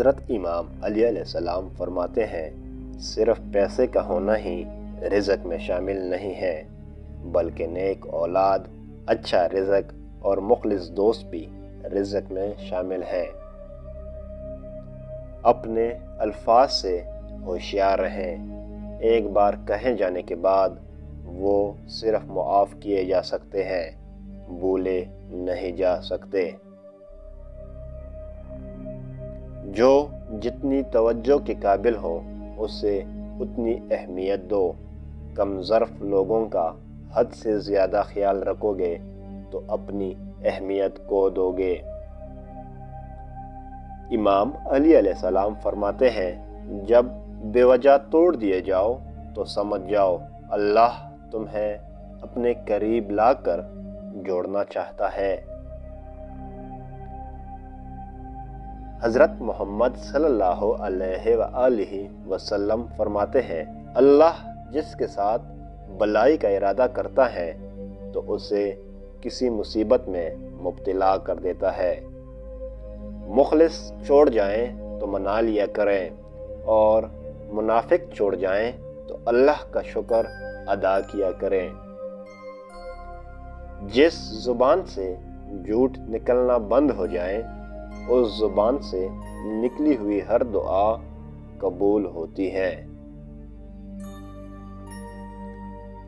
حضرت امام علی علیہ السلام فرماتے ہیں، صرف پیسے کا ہونا ہی رزق میں شامل نہیں ہے، بلکہ نیک اولاد، اچھا رزق اور مخلص دوست بھی رزق میں شامل ہیں۔ اپنے الفاظ سے ہوشیار رہیں، ایک بار کہے جانے کے بعد وہ صرف معاف کیے جا سکتے ہیں، بھولے نہیں جا سکتے۔ جو جتنی توجہ کے قابل ہو اسے اتنی اہمیت دو۔ کم ظرف لوگوں کا حد سے زیادہ خیال رکھو گے تو اپنی اہمیت کو دو گے۔ امام علی علیہ السلام فرماتے ہیں، جب بے وجہ توڑ دیے جاؤ تو سمجھ جاؤ اللہ تمہیں اپنے قریب لا کر جوڑنا چاہتا ہے۔ حضرت محمد صلی اللہ علیہ وآلہ وسلم فرماتے ہیں، اللہ جس کے ساتھ بلائی کا ارادہ کرتا ہے تو اسے کسی مصیبت میں مبتلا کر دیتا ہے۔ مخلص چھوڑ جائیں تو منا لیا کریں، اور منافق چھوڑ جائیں تو اللہ کا شکر ادا کیا کریں۔ جس زبان سے جھوٹ نکلنا بند ہو جائے اس زبان سے نکلی ہوئی ہر دعا قبول ہوتی ہے۔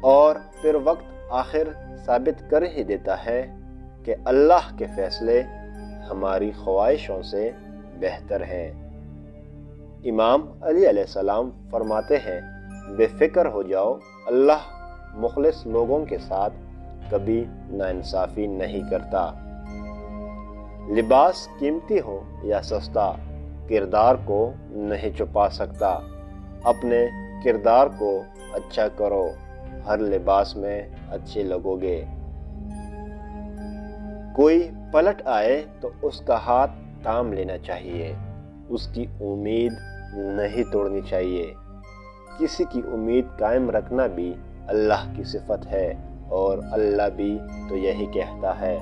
اور پھر وقت آخر ثابت کر ہی دیتا ہے کہ اللہ کے فیصلے ہماری خواہشوں سے بہتر ہیں۔ امام علی علیہ السلام فرماتے ہیں، بے فکر ہو جاؤ، اللہ مخلص لوگوں کے ساتھ کبھی ناانصافی نہیں کرتا۔ لباس قیمتی ہو یا سستا، کردار کو نہیں چھپا سکتا۔ اپنے کردار کو اچھا کرو، ہر لباس میں اچھے لگو گے۔ کوئی پلٹ آئے تو اس کا ہاتھ تھام لینا چاہیے، اس کی امید نہیں توڑنی چاہیے۔ کسی کی امید قائم رکھنا بھی اللہ کی صفت ہے، اور اللہ بھی تو یہی کہتا ہے۔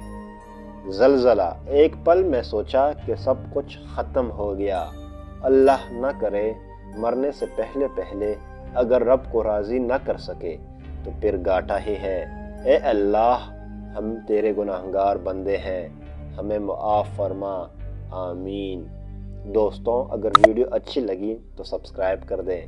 زلزلہ، ایک پل میں سوچا کہ سب کچھ ختم ہو گیا۔ اللہ نہ کرے مرنے سے پہلے اگر رب کو راضی نہ کر سکے تو پھر گھاٹا ہی ہے۔ اے اللہ، ہم تیرے گناہگار بندے ہیں، ہمیں معاف فرما، آمین۔ دوستوں، اگر ویڈیو اچھی لگی تو سبسکرائب کر دیں۔